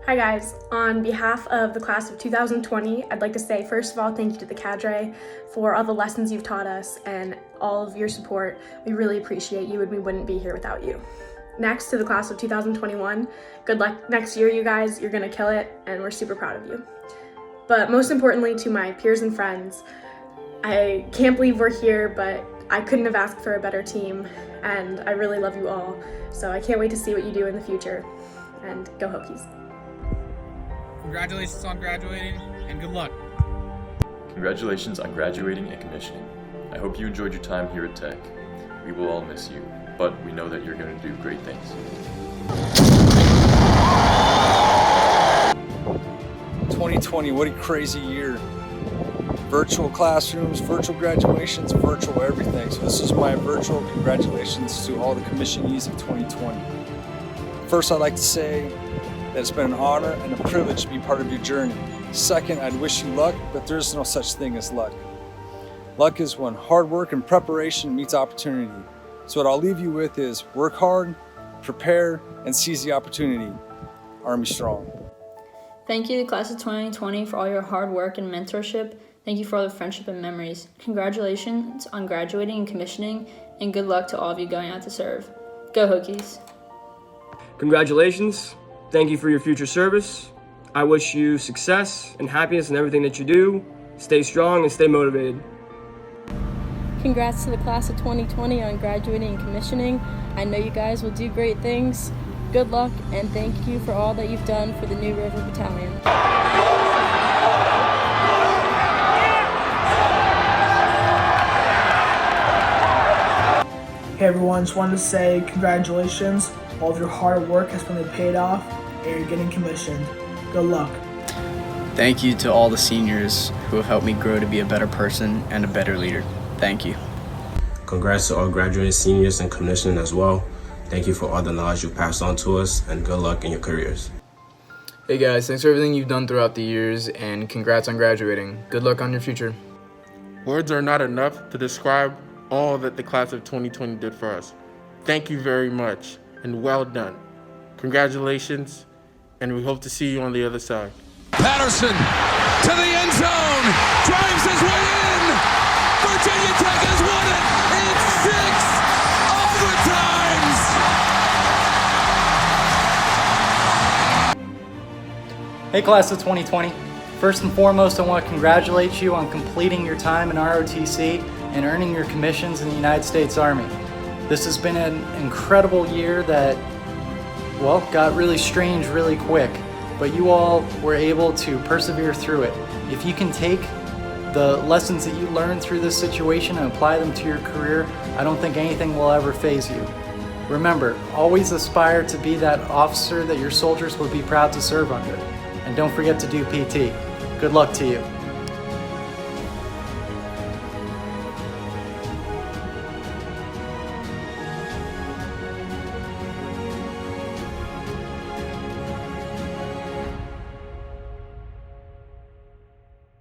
Hi guys, on behalf of the class of 2020, I'd like to say first of all thank you to the cadre for all the lessons you've taught us and all of your support. We really appreciate you and we wouldn't be here without you. Next, to the class of 2021, good luck next year you guys, you're gonna kill it and we're super proud of you. But most importantly to my peers and friends, I can't believe we're here, but I couldn't have asked for a better team and I really love you all. So I can't wait to see what you do in the future, and go Hokies. Congratulations on graduating, and good luck. Congratulations on graduating and commissioning. I hope you enjoyed your time here at Tech. We will all miss you, but we know that you're going to do great things. 2020, what a crazy year. Virtual classrooms, virtual graduations, virtual everything. So this is my virtual congratulations to all the commissionees of 2020. First, I'd like to say that it's been an honor and a privilege to be part of your journey. Second, I'd wish you luck, but there's no such thing as luck. Luck is when hard work and preparation meets opportunity. So what I'll leave you with is work hard, prepare, and seize the opportunity. Army strong. Thank you to class of 2020 for all your hard work and mentorship. Thank you for all the friendship and memories. Congratulations on graduating and commissioning, and good luck to all of you going out to serve. Go Hokies. Congratulations. Thank you for your future service. I wish you success and happiness in everything that you do. Stay strong and stay motivated. Congrats to the class of 2020 on graduating and commissioning. I know you guys will do great things. Good luck, and thank you for all that you've done for the New River Battalion. Hey everyone, just wanted to say congratulations. All of your hard work has finally paid off and you're getting commissioned. Good luck. Thank you to all the seniors who have helped me grow to be a better person and a better leader. Thank you. Congrats to all graduating seniors and commissioning as well. Thank you for all the knowledge you passed on to us, and good luck in your careers. Hey guys, thanks for everything you've done throughout the years, and congrats on graduating. Good luck on your future. Words are not enough to describe all that the class of 2020 did for us. Thank you very much, and well done. Congratulations, and we hope to see you on the other side. Patterson to the end zone, drives his way in. Virginia Tech has won it in 6 overtimes. Hey class of 2020, first and foremost I want to congratulate you on completing your time in ROTC and earning your commissions in the United States Army. This has been an incredible year that, well, got really strange really quick, but you all were able to persevere through it. If you can take the lessons that you learned through this situation and apply them to your career, I don't think anything will ever faze you. Remember, always aspire to be that officer that your soldiers would be proud to serve under. And don't forget to do PT. Good luck to you.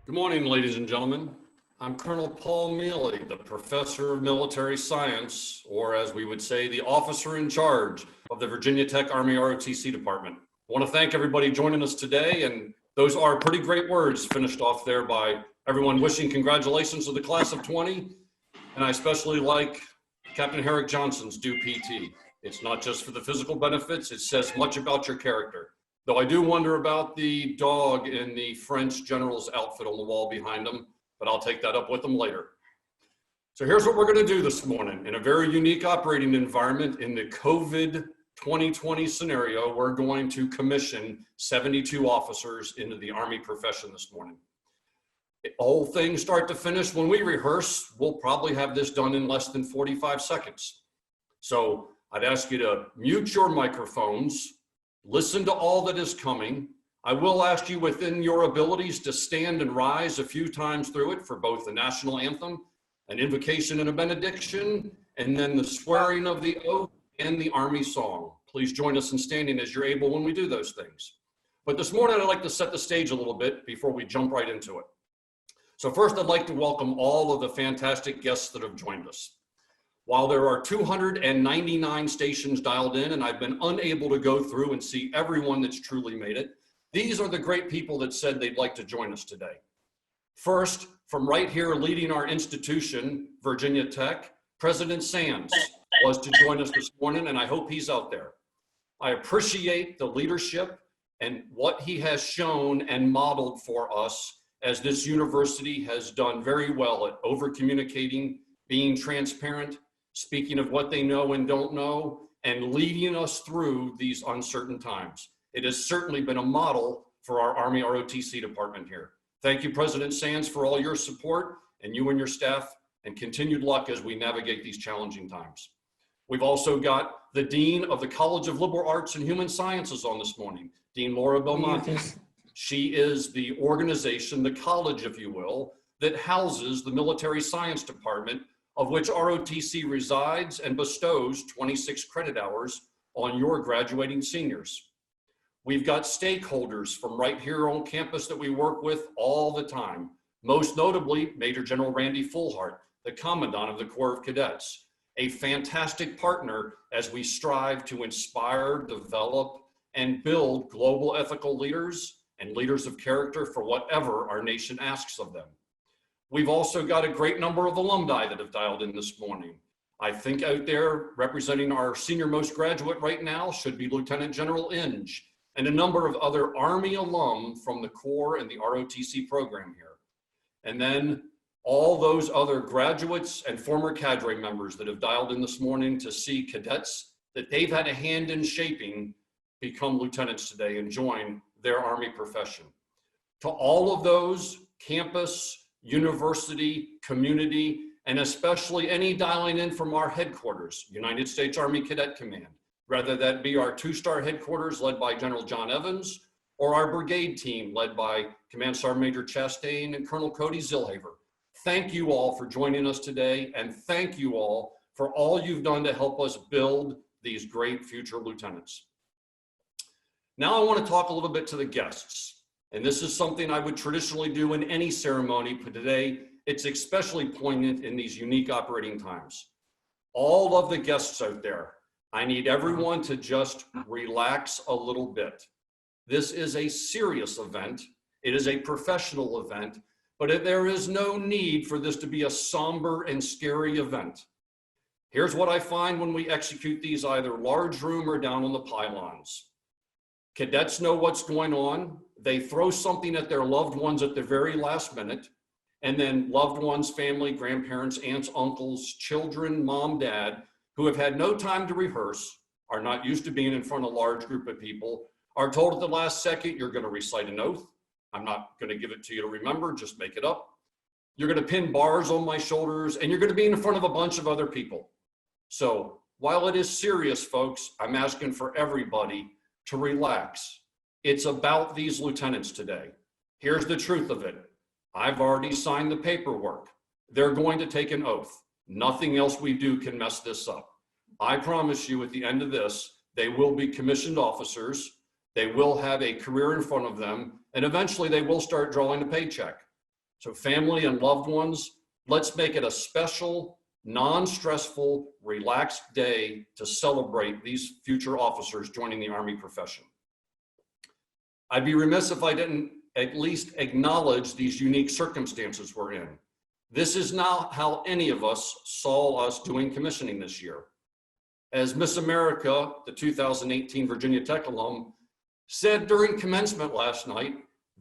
Good morning, ladies and gentlemen. I'm Colonel Paul Mealy, the Professor of Military Science, or as we would say, the officer in charge of the Virginia Tech Army ROTC Department. I want to thank everybody joining us today, and those are pretty great words finished off there by everyone wishing congratulations to the class of 20, and I especially like Captain Herrick Johnson's do PT. It's not just for the physical benefits, it says much about your character. Though I do wonder about the dog in the French general's outfit on the wall behind him, but I'll take that up with them later. So here's what we're going to do this morning. In a very unique operating environment in the COVID 2020 scenario, we're going to commission 72 officers into the Army profession this morning. All things start to finish, when we rehearse, we'll probably have this done in less than 45 seconds. So I'd ask you to mute your microphones, listen to all that is coming. I will ask you within your abilities to stand and rise a few times through it for both the national anthem, an invocation and a benediction, and then the swearing of the oath and the Army song. Please join us in standing as you're able when we do those things. But this morning, I'd like to set the stage a little bit before we jump right into it. So first, I'd like to welcome all of the fantastic guests that have joined us. While there are 299 stations dialed in, and I've been unable to go through and see everyone that's truly made it, These are the great people that said they'd like to join us today. First, from right here leading our institution, Virginia Tech, President Sands was to join us this morning, and I hope he's out there. I appreciate the leadership and what he has shown and modeled for us, as this university has done very well at over-communicating, being transparent, speaking of what they know and don't know, and leading us through these uncertain times. It has certainly been a model for our Army ROTC department here. Thank you, President Sands, for all your support, and you and your staff, and continued luck as we navigate these challenging times. We've also got the Dean of the College of Liberal Arts and Human Sciences on this morning, Dean Laura Belmonte. She is the organization, the college, if you will, that houses the Military Science Department, of which ROTC resides and bestows 26 credit hours on your graduating seniors. We've got stakeholders from right here on campus that we work with all the time, most notably Major General Randy Fullhart, the Commandant of the Corps of Cadets, a fantastic partner as we strive to inspire, develop, and build global ethical leaders and leaders of character for whatever our nation asks of them. We've also got a great number of alumni that have dialed in this morning. I think out there representing our senior most graduate right now should be Lieutenant General Inge and a number of other Army alum from the Corps and the ROTC program here. And then all those other graduates and former cadre members that have dialed in this morning to see cadets that they've had a hand in shaping become lieutenants today and join their Army profession. To all of those, campus, university, community, and especially any dialing in from our headquarters, United States Army Cadet Command, whether that be our two-star headquarters led by General John Evans, or our brigade team led by Command Sergeant Major Chastain and Colonel Cody Zillhaver. Thank you all for joining us today, and thank you all for all you've done to help us build these great future lieutenants. Now I want to talk a little bit to the guests, and this is something I would traditionally do in any ceremony, but today it's especially poignant in these unique operating times. All of the guests out there, I need everyone to just relax a little bit. This is a serious event. It is a professional event, but there is no need for this to be a somber and scary event. Here's what I find when we execute these either large room or down on the pylons. Cadets know what's going on. They throw something at their loved ones at the very last minute, and then loved ones, family, grandparents, aunts, uncles, children, mom, dad, who have had no time to rehearse, are not used to being in front of a large group of people, are told at the last second, you're going to recite an oath. I'm not going to give it to you to remember, just make it up. You're going to pin bars on my shoulders, and you're going to be in front of a bunch of other people. So while it is serious, folks, I'm asking for everybody to relax. It's about these lieutenants today. Here's the truth of it. I've already signed the paperwork. They're going to take an oath. Nothing else we do can mess this up. I promise you at the end of this, they will be commissioned officers. They will have a career in front of them, and eventually they will start drawing a paycheck. So family and loved ones, let's make it a special, non-stressful, relaxed day to celebrate these future officers joining the Army profession. I'd be remiss if I didn't at least acknowledge these unique circumstances we're in. This is not how any of us saw us doing commissioning this year. As Miss America, the 2018 Virginia Tech alum, said during commencement last night,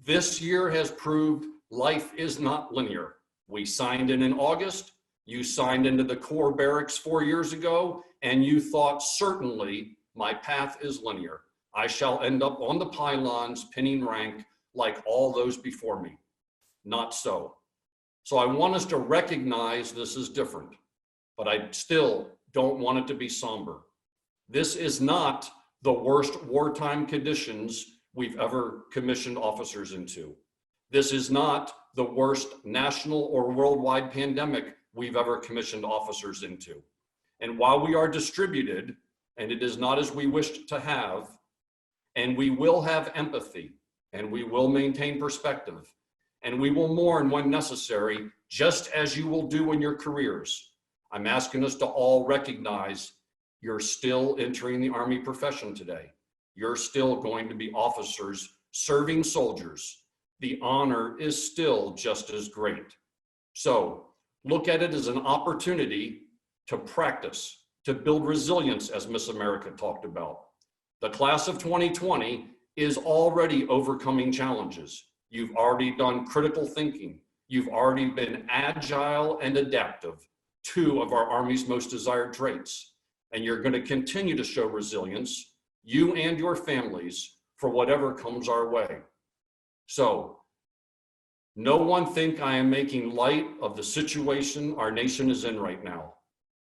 this year has proved life is not linear. We signed in August, you signed into the Corps barracks 4 years ago, and you thought certainly my path is linear. I shall end up on the pylons, pinning rank like all those before me. Not so. So I want us to recognize this is different, but I still don't want it to be somber. This is not the worst wartime conditions we've ever commissioned officers into. This is not the worst national or worldwide pandemic we've ever commissioned officers into. And while we are distributed, and it is not as we wished to have, and we will have empathy, and we will maintain perspective, and we will mourn when necessary, just as you will do in your careers, I'm asking us to all recognize you're still entering the Army profession today. You're still going to be officers serving soldiers, the honor is still just as great. So look at it as an opportunity to practice, to build resilience, as Miss America talked about. The class of 2020 is already overcoming challenges. You've already done critical thinking. You've already been agile and adaptive, two of our Army's most desired traits. And you're going to continue to show resilience, you and your families, for whatever comes our way. So, no one think I am making light of the situation our nation is in right now.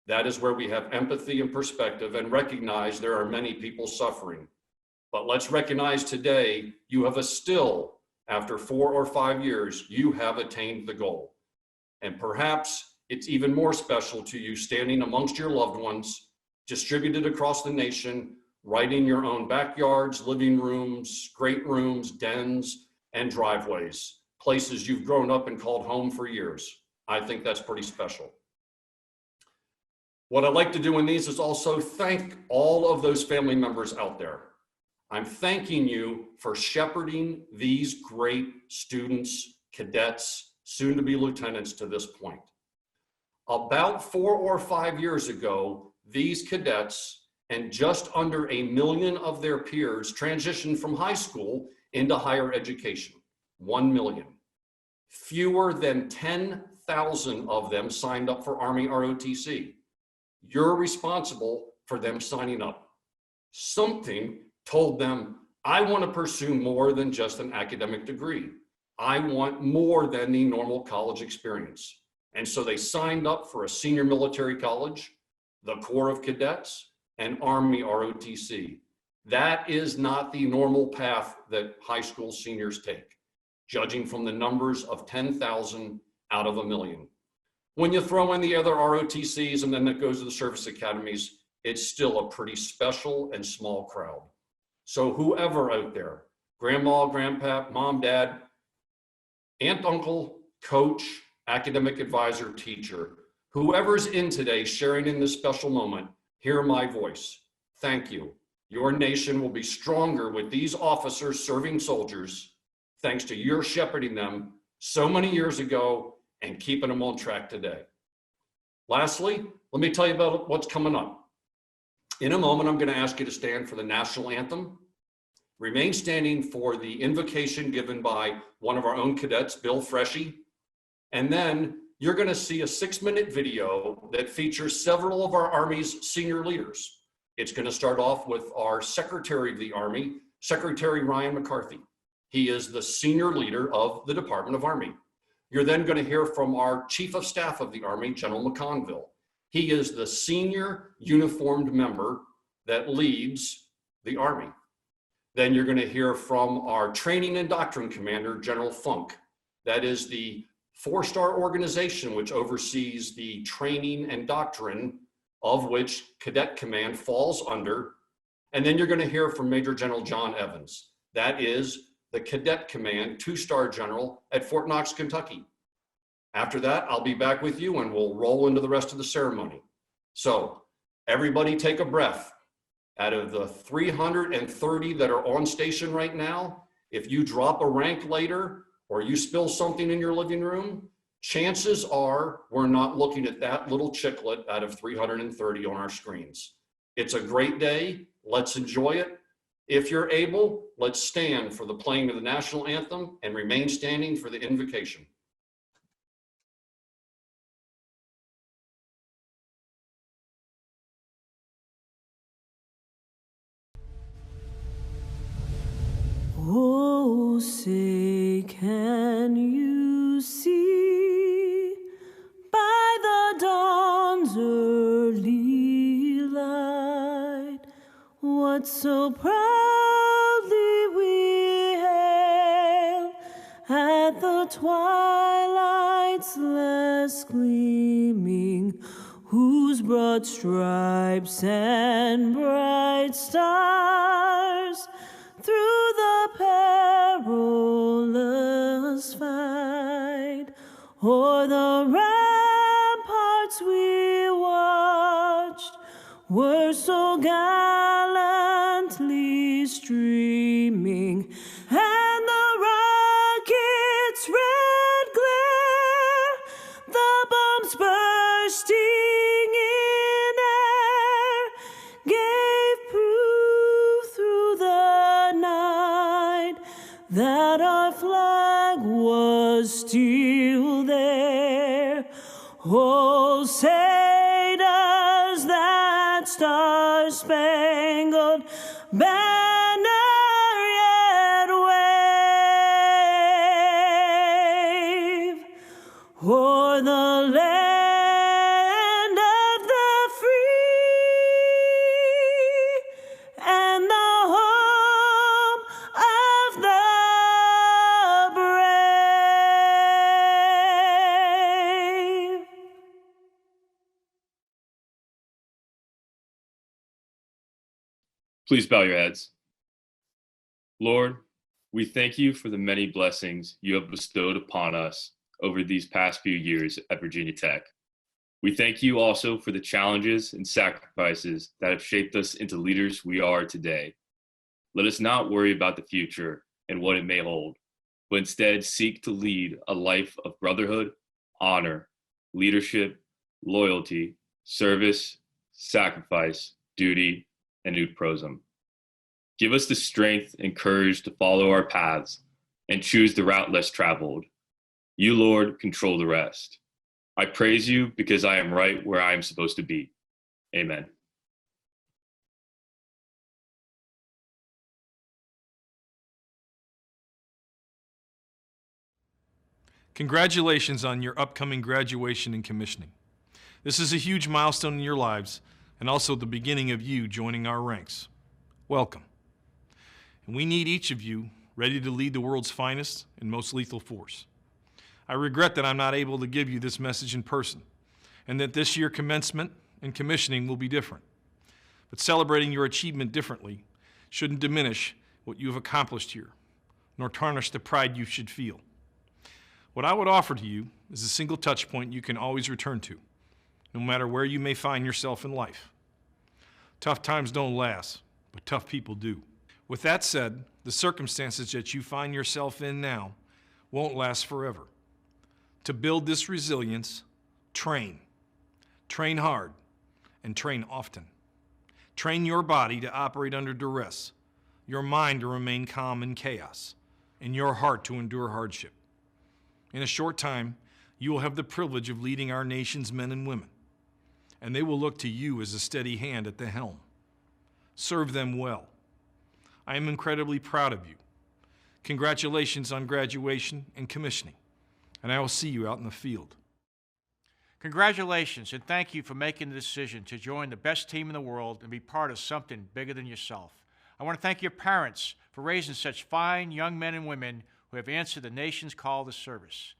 That is where we have empathy and perspective and recognize there are many people suffering. But let's recognize today, you have still, after 4 or 5 years, you have attained the goal. And perhaps it's even more special to you standing amongst your loved ones, distributed across the nation, right in your own backyards, living rooms, great rooms, dens, and driveways, places you've grown up and called home for years. I think that's pretty special. What I'd like to do in these is also thank all of those family members out there. I'm thanking you for shepherding these great students, cadets, soon to be lieutenants to this point. About 4 or 5 years ago, these cadets and just under 1 million of their peers transitioned from high school into higher education. 1 million. Fewer than 10,000 of them signed up for Army ROTC. You're responsible for them signing up. Something told them, I want to pursue more than just an academic degree. I want more than the normal college experience. And so they signed up for a senior military college, the Corps of Cadets, and Army ROTC. That is not the normal path that high school seniors take, judging from the numbers of 10,000 out of 1 million. When you throw in the other ROTCs and then that goes to the service academies, it's still a pretty special and small crowd. So whoever out there, grandma, grandpa, mom, dad, aunt, uncle, coach, academic advisor, teacher, whoever's in today sharing in this special moment, hear my voice. Thank you. Your nation will be stronger with these officers serving soldiers, thanks to your shepherding them so many years ago and keeping them on track today. Lastly, let me tell you about what's coming up. In a moment, I'm going to ask you to stand for the national anthem. Remain standing for the invocation given by one of our own cadets, Bill Freshy. And then you're going to see a 6-minute video that features several of our Army's senior leaders. It's going to start off with our Secretary of the Army, Secretary Ryan McCarthy. He is the senior leader of the Department of Army. You're then going to hear from our Chief of Staff of the Army, General McConville. He is the senior uniformed member that leads the Army. Then you're going to hear from our Training and Doctrine Commander, General Funk. That is the 4-star organization which oversees the training and doctrine of which Cadet Command falls under. And then you're going to hear from Major General John Evans. That is the Cadet Command 2-star General at Fort Knox, Kentucky. After that, I'll be back with you and we'll roll into the rest of the ceremony. So everybody take a breath. Out of the 330 that are on station right now, if you drop a rank later or you spill something in your living room, chances are we're not looking at that little chicklet out of 330 on our screens. It's a great day. Let's enjoy it. If you're able, let's stand for the playing of the national anthem and remain standing for the invocation. Oh, say, can you see by the dawn's early light what so proudly we hail at the twilight's last gleaming, whose broad stripes and bright stars through the perilous fight, o'er the ramparts we watched, were so gallantly streaming. bursting in air gave proof through the night that our flag was still there. Oh, say does that star-spangled banner yet wave o'er the land of the free and the home of the brave. Please bow your heads. Lord, we thank you for the many blessings you have bestowed upon us over these past few years at Virginia Tech. We thank you also for the challenges and sacrifices that have shaped us into leaders we are today. Let us not worry about the future and what it may hold, but instead seek to lead a life of brotherhood, honor, leadership, loyalty, service, sacrifice, duty, and utprosum. Give us the strength and courage to follow our paths and choose the route less traveled. You, Lord, control the rest. I praise you because I am right where I am supposed to be. Amen. Congratulations on your upcoming graduation and commissioning. This is a huge milestone in your lives and also the beginning of you joining our ranks. Welcome. And we need each of you ready to lead the world's finest and most lethal force. I regret that I'm not able to give you this message in person and that this year commencement and commissioning will be different. But celebrating your achievement differently shouldn't diminish what you have accomplished here, nor tarnish the pride you should feel. What I would offer to you is a single touch point you can always return to, no matter where you may find yourself in life. Tough times don't last, but tough people do. With that said, the circumstances that you find yourself in now won't last forever. To build this resilience, train. Train hard and train often. Train your body to operate under duress, your mind to remain calm in chaos, and your heart to endure hardship. In a short time, you will have the privilege of leading our nation's men and women, and they will look to you as a steady hand at the helm. Serve them well. I am incredibly proud of you. Congratulations on graduation and commissioning, and I will see you out in the field. Congratulations, and thank you for making the decision to join the best team in the world and be part of something bigger than yourself. I want to thank your parents for raising such fine young men and women who have answered the nation's call to service.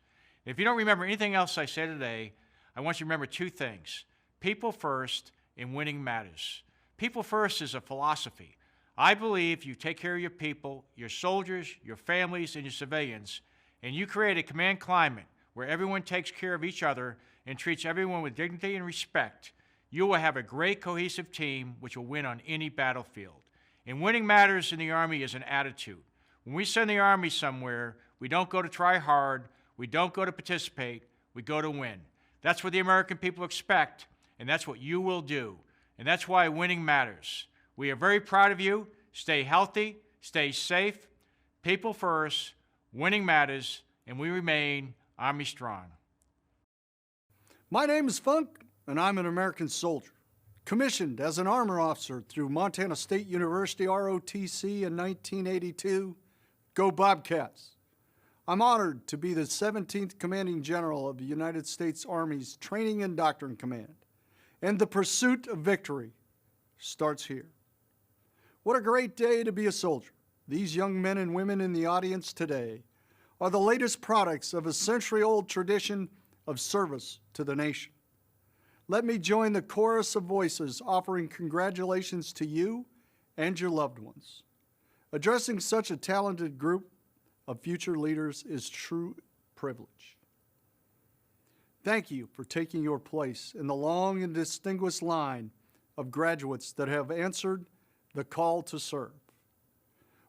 If you don't remember anything else I said today, I want you to remember two things: people first and winning matters. People first is a philosophy. I believe you take care of your people, your soldiers, your families, and your civilians, and you create a command climate where everyone takes care of each other and treats everyone with dignity and respect, you will have a great cohesive team which will win on any battlefield. And winning matters in the Army is an attitude. When we send the Army somewhere, we don't go to try hard, we don't go to participate, we go to win. That's what the American people expect, and that's what you will do. And that's why winning matters. We are very proud of you. Stay healthy, stay safe, people first, winning matters, and we remain Army strong. My name is Funk, and I'm an American soldier. Commissioned as an armor officer through Montana State University ROTC in 1982, go Bobcats. I'm honored to be the 17th Commanding General of the United States Army's Training and Doctrine Command, and the pursuit of victory starts here. What a great day to be a soldier. These young men and women in the audience today are the latest products of a century-old tradition of service to the nation. Let me join the chorus of voices offering congratulations to you and your loved ones. Addressing such a talented group of future leaders is true privilege. Thank you for taking your place in the long and distinguished line of graduates that have answered the call to serve.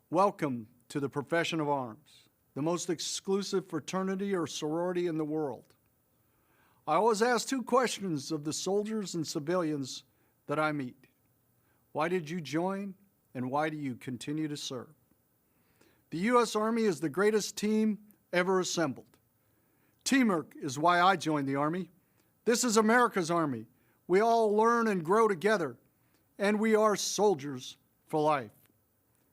Welcome to the profession of arms, the most exclusive fraternity or sorority in the world. I always ask two questions of the soldiers and civilians that I meet. Why did you join, and why do you continue to serve? The U.S. Army is the greatest team ever assembled. Teamwork is why I joined the Army. This is America's Army. We all learn and grow together, and we are soldiers for life.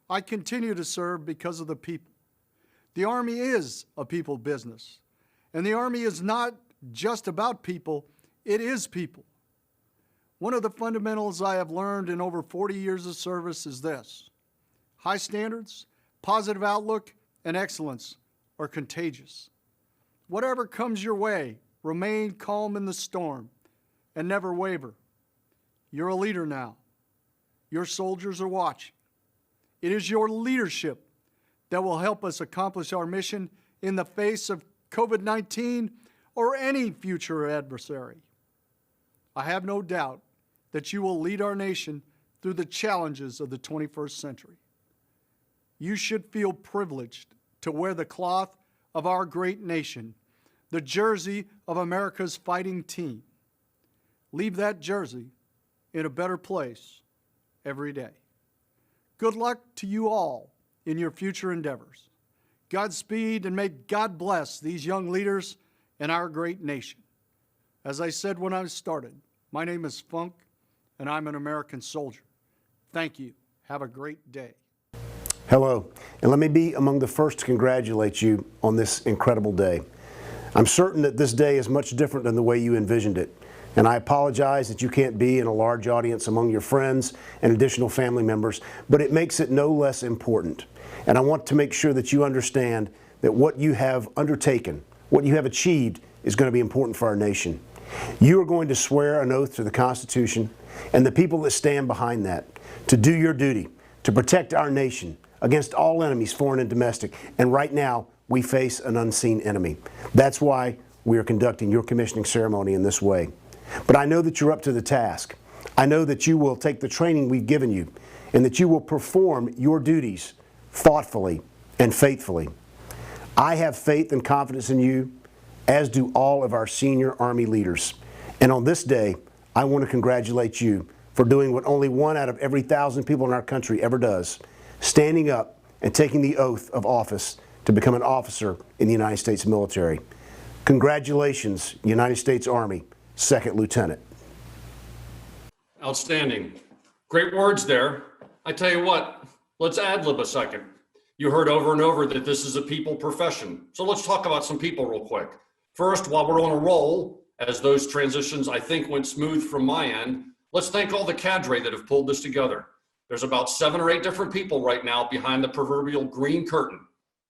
I continue to serve because of the people. The Army is a people business, and the Army is not just about people, it is people. One of the fundamentals I have learned in over 40 years of service is this: high standards, positive outlook, and excellence are contagious. Whatever comes your way, remain calm in the storm and never waver. You're a leader now. Your soldiers are watching. It is your leadership that will help us accomplish our mission in the face of COVID-19 or any future adversary. I have no doubt that you will lead our nation through the challenges of the 21st century. You should feel privileged to wear the cloth of our great nation, the jersey of America's fighting team. Leave that jersey in a better place every day. Good luck to you all in your future endeavors. Godspeed, and may God bless these young leaders and our great nation. As I said when I started, my name is Funk, and I'm an American soldier. Thank you. Have a great day. Hello, and let me be among the first to congratulate you on this incredible day. I'm certain that this day is much different than the way you envisioned it, and I apologize that you can't be in a large audience among your friends and additional family members, but it makes it no less important. And I want to make sure that you understand that what you have undertaken, what you have achieved, is going to be important for our nation. You are going to swear an oath to the Constitution and the people that stand behind that, to do your duty, to protect our nation against all enemies, foreign and domestic. And right now, we face an unseen enemy. That's why we are conducting your commissioning ceremony in this way. But I know that you're up to the task. I know that you will take the training we've given you and that you will perform your duties thoughtfully and faithfully. I have faith and confidence in you, as do all of our senior Army leaders. And on this day, I want to congratulate you for doing what only 1 out of every 1,000 people in our country ever does, standing up and taking the oath of office to become an officer in the United States military. Congratulations, United States Army, Second Lieutenant. Outstanding. Great words there. I tell you what, let's ad-lib a second. You heard over and over that this is a people profession. So let's talk about some people real quick. First, while we're on a roll, as those transitions I think went smooth from my end, let's thank all the cadre that have pulled this together. There's about 7 or 8 different people right now behind the proverbial green curtain,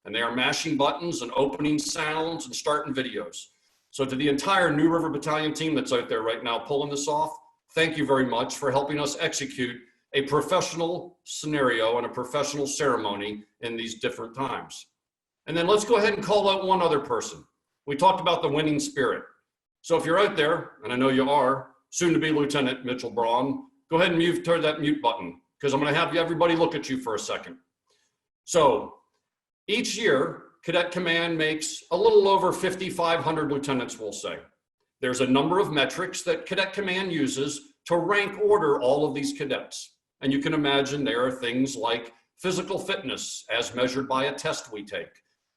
and they are mashing buttons and opening sounds and starting videos. So to the entire New River Battalion team that's out there right now pulling this off, thank you very much for helping us execute a professional scenario and a professional ceremony in these different times. And then let's go ahead and call out one other person. We talked about the winning spirit. So if you're out there, and I know you are, soon to be Lieutenant Mitchell Braun, go ahead and turn that mute button, because I'm going to have everybody look at you for a second. So each year, Cadet Command makes a little over 5,500 lieutenants, we'll say. There's a number of metrics that Cadet Command uses to rank order all of these cadets. And you can imagine there are things like physical fitness as measured by a test we take,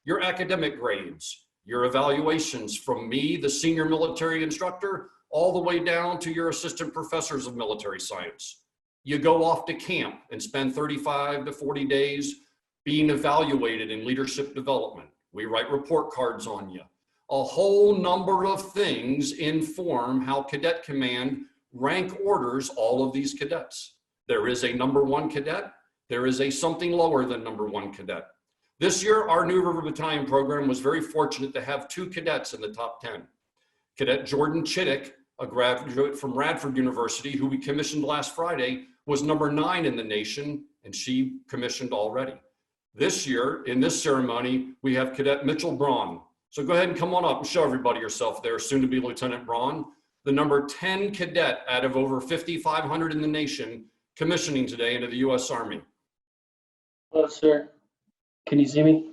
your academic grades, your evaluations from me, the senior military instructor, all the way down to your assistant professors of military science. You go off to camp and spend 35 to 40 days being evaluated in leadership development. We write report cards on you. A whole number of things inform how Cadet Command rank orders all of these cadets. There is a number 1 cadet. There is a something lower than number 1 cadet. This year, our New River Battalion program was very fortunate to have 2 cadets in the top 10. Cadet Jordan Chittick, a graduate from Radford University, who we commissioned last Friday, was number 9 in the nation, and she commissioned already. This year, in this ceremony, we have Cadet Mitchell Braun. So go ahead and come on up and show everybody yourself there, soon to be Lieutenant Braun, the number 10 cadet out of over 5,500 in the nation, commissioning today into the U.S. Army. Hello, sir. Can you see me?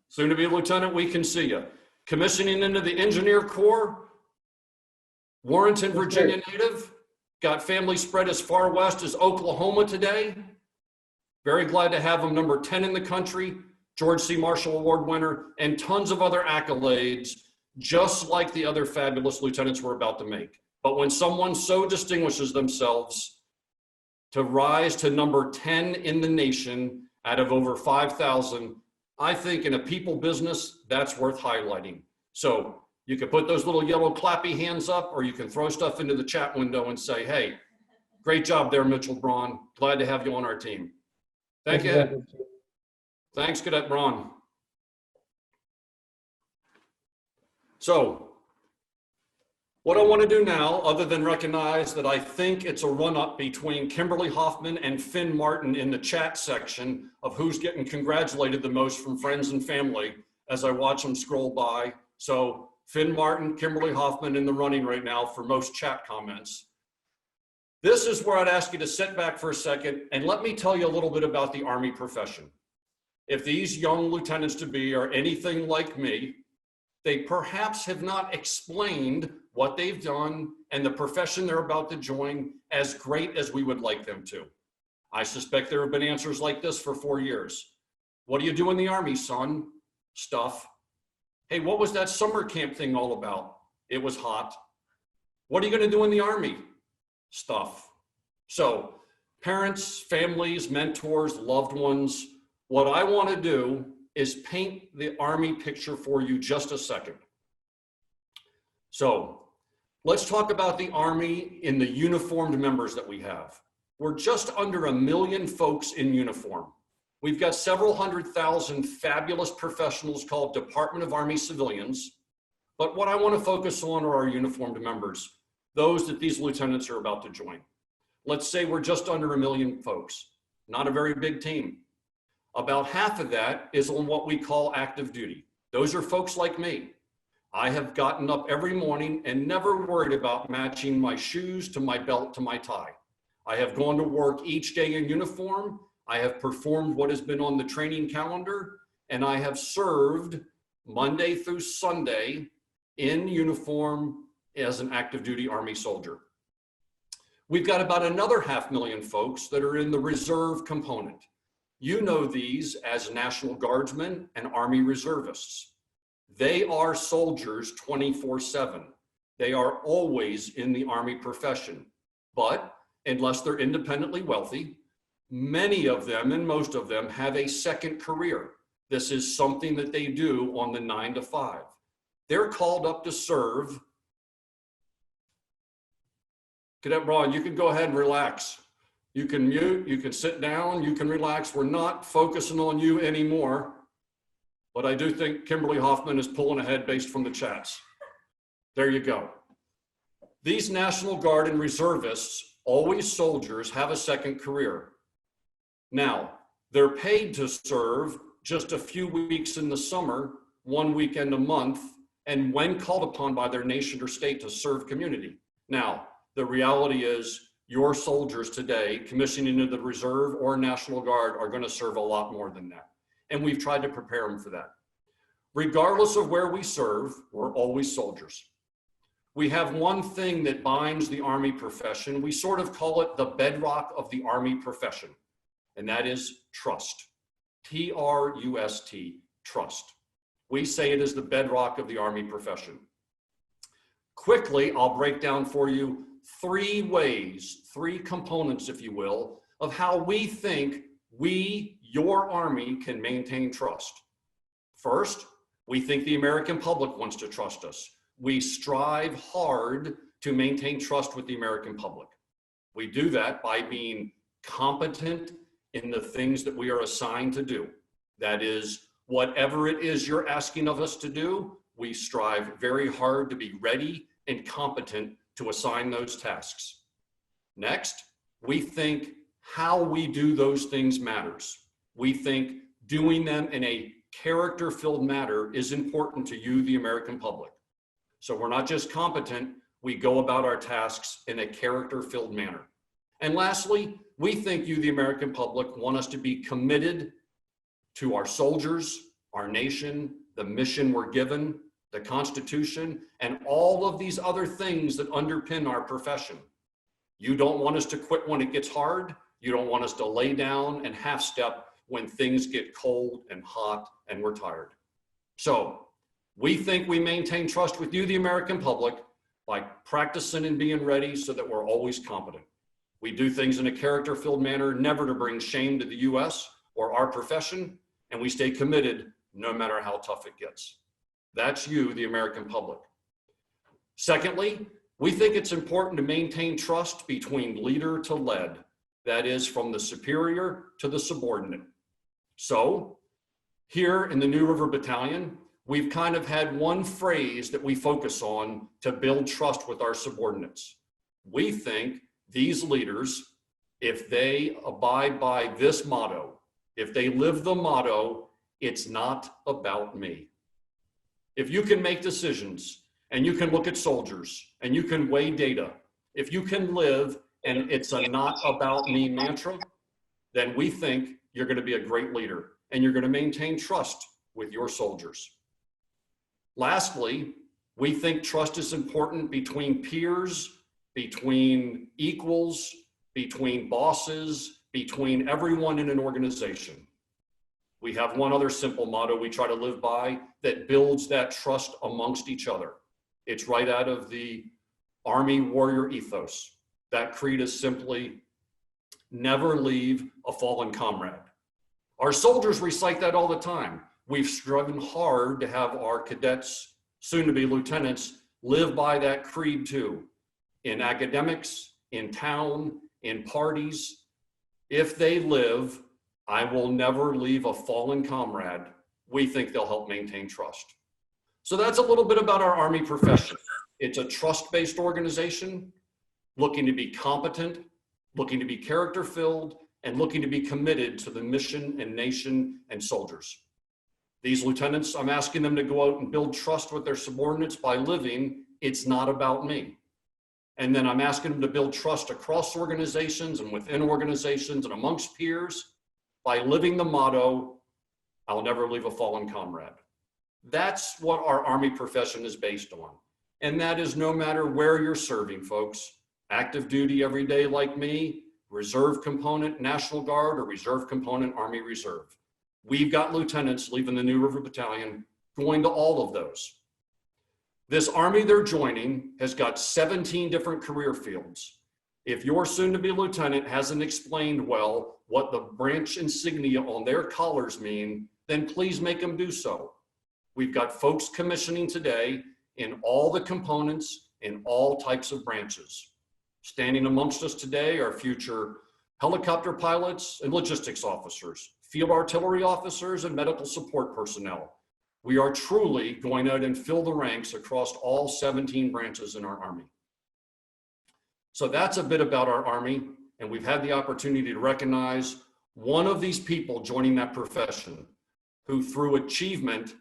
Soon to be Lieutenant, we can see you. Commissioning into the Engineer Corps, Warrenton, Virginia native, got family spread as far west as Oklahoma today. Very glad to have him, number 10 in the country, George C. Marshall Award winner, and tons of other accolades, just like the other fabulous lieutenants we're about to make. But when someone so distinguishes themselves to rise to number 10 in the nation out of over 5,000, I think in a people business, that's worth highlighting. So you can put those little yellow clappy hands up, or you can throw stuff into the chat window and say, hey, great job there, Mitchell Braun. Glad to have you on our team. Thank you. Thanks, Cadet Braun. So what I want to do now, other than recognize that I think it's a run-up between Kimberly Hoffman and Finn Martin in the chat section of who's getting congratulated the most from friends and family as I watch them scroll by. So Finn Martin, Kimberly Hoffman in the running right now for most chat comments. This is where I'd ask you to sit back for a second and let me tell you a little bit about the Army profession. If these young lieutenants to be are anything like me, they perhaps have not explained what they've done and the profession they're about to join as great as we would like them to. I suspect there have been answers like this for 4 years. What do you do in the Army, son? Stuff. Hey, what was that summer camp thing all about? It was hot. What are you going to do in the Army? Stuff. So parents, families, mentors, loved ones, what I want to do is paint the Army picture for you just a second. So let's talk about the Army in the uniformed members that we have. We're just under 1 million folks in uniform. We've got several 100,000 fabulous professionals called Department of Army civilians. But what I want to focus on are our uniformed members, those that these lieutenants are about to join. Let's say we're just under 1 million folks, not a very big team. About half of that is on what we call active duty. Those are folks like me. I have gotten up every morning and never worried about matching my shoes to my belt to my tie. I have gone to work each day in uniform. I have performed what has been on the training calendar, and I have served Monday through Sunday in uniform as an active duty Army soldier. We've got about another 500,000 folks that are in the reserve component. You know these as National Guardsmen and Army reservists. They are soldiers 24/7. They are always in the Army profession, but unless they're independently wealthy, many of them and most of them have a second career. This is something that they do on the 9 to 5. They're called up to serve. Cadet Braun, you can go ahead and relax. You can mute, you can sit down, you can relax. We're not focusing on you anymore, but I do think Kimberly Hoffman is pulling ahead based from the chats. There you go. These National Guard and reservists, always soldiers, have a second career. Now, they're paid to serve just a few weeks in the summer, 1 weekend a month, and when called upon by their nation or state to serve community. Now, the reality is your soldiers today, commissioning into the reserve or National Guard, are going to serve a lot more than that. And we've tried to prepare them for that. Regardless of where we serve, we're always soldiers. We have one thing that binds the Army profession. We sort of call it the bedrock of the Army profession, and that is trust. T-R-U-S-T, trust. We say it is the bedrock of the Army profession. Quickly, I'll break down for you 3 ways, 3 components, if you will, of how we think we, your Army, can maintain trust. First, we think the American public wants to trust us. We strive hard to maintain trust with the American public. We do that by being competent in the things that we are assigned to do. That is, whatever it is you're asking of us to do, we strive very hard to be ready and competent to assign those tasks. Next, we think how we do those things matters. We think doing them in a character-filled manner is important to you, the American public. So we're not just competent, we go about our tasks in a character-filled manner. And lastly, we think you, the American public, want us to be committed to our soldiers, our nation, the mission we're given, the Constitution, and all of these other things that underpin our profession. You don't want us to quit when it gets hard. You don't want us to lay down and half step when things get cold and hot and we're tired. So we think we maintain trust with you, the American public, by practicing and being ready so that we're always competent. We do things in a character-filled manner, never to bring shame to the US or our profession, and we stay committed no matter how tough it gets. That's you, the American public. Secondly, we think it's important to maintain trust between leader to led, that is, from the superior to the subordinate. So here in the New River Battalion, we've kind of had one phrase that we focus on to build trust with our subordinates. We think these leaders, if they abide by this motto, if they live the motto, it's not about me. If you can make decisions and you can look at soldiers and you can weigh data, if you can live and it's a not about me mantra, then we think you're going to be a great leader and you're going to maintain trust with your soldiers. Lastly, we think trust is important between peers, between equals, between bosses, between everyone in an organization. We have one other simple motto we try to live by that builds that trust amongst each other. It's right out of the Army warrior ethos. That creed is simply, never leave a fallen comrade. Our soldiers recite that all the time. We've striven hard to have our cadets, soon to be lieutenants, live by that creed too. In academics, in town, in parties. If they live, I will never leave a fallen comrade, we think they'll help maintain trust. So that's a little bit about our Army profession. It's a trust-based organization, looking to be competent, looking to be character-filled, and looking to be committed to the mission and nation and soldiers. These lieutenants, I'm asking them to go out and build trust with their subordinates by living, it's not about me. And then I'm asking them to build trust across organizations and within organizations and amongst peers by living the motto, I'll never leave a fallen comrade. That's what our Army profession is based on. And that is no matter where you're serving, folks. Active duty every day like me, reserve component, National Guard, or reserve component, Army Reserve. We've got lieutenants leaving the New River Battalion going to all of those. This Army they're joining has got 17 different career fields. If your soon-to-be lieutenant hasn't explained well what the branch insignia on their collars mean, then please make them do so. We've got folks commissioning today in all the components in all types of branches. Standing amongst us today are future helicopter pilots and logistics officers, field artillery officers, and medical support personnel. We are truly going out and fill the ranks across all 17 branches in our Army. So that's a bit about our Army, and we've had the opportunity to recognize one of these people joining that profession who through achievement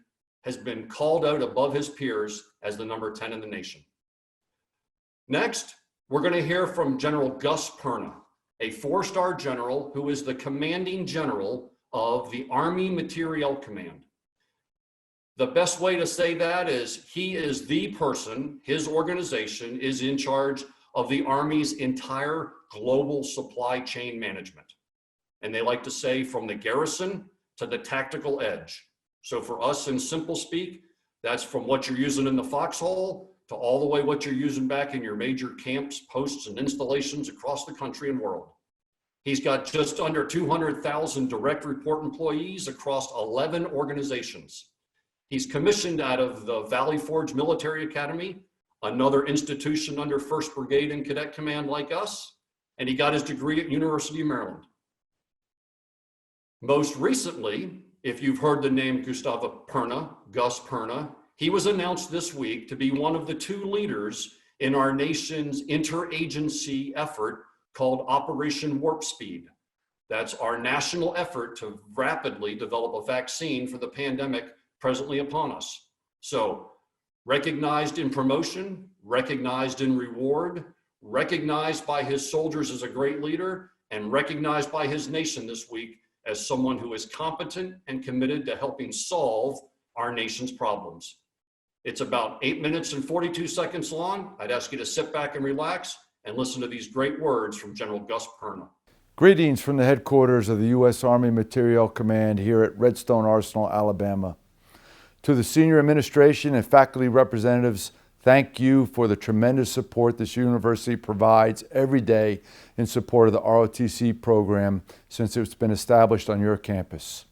has been called out above his peers as the number 10 in the nation. Next, we're going to hear from General Gus Perna, a 4-star general who is the commanding general of the Army Materiel Command. The best way to say that is he is the person, his organization is in charge of the Army's entire global supply chain management. And they like to say from the garrison to the tactical edge. So for us in simple speak, that's from what you're using in the foxhole to all the way what you're using back in your major camps, posts, and installations across the country and world. He's got just under 200,000 direct report employees across 11 organizations. He's commissioned out of the Valley Forge Military Academy, another institution under 1st Brigade and Cadet Command like us, and he got his degree at University of Maryland. Most recently, if you've heard the name Gustavo Perna, Gus Perna, he was announced this week to be one of the 2 leaders in our nation's interagency effort called Operation Warp Speed. That's our national effort to rapidly develop a vaccine for the pandemic presently upon us. So, recognized in promotion, recognized in reward, recognized by his soldiers as a great leader, and recognized by his nation this week as someone who is competent and committed to helping solve our nation's problems. It's about 8 minutes and 42 seconds long. I'd ask you to sit back and relax and listen to these great words from General Gus Perna. Greetings from the headquarters of the U.S. Army Materiel Command here at Redstone Arsenal, Alabama. To the senior administration and faculty representatives, thank you for the tremendous support this university provides every day in support of the ROTC program since it's been established on your campus.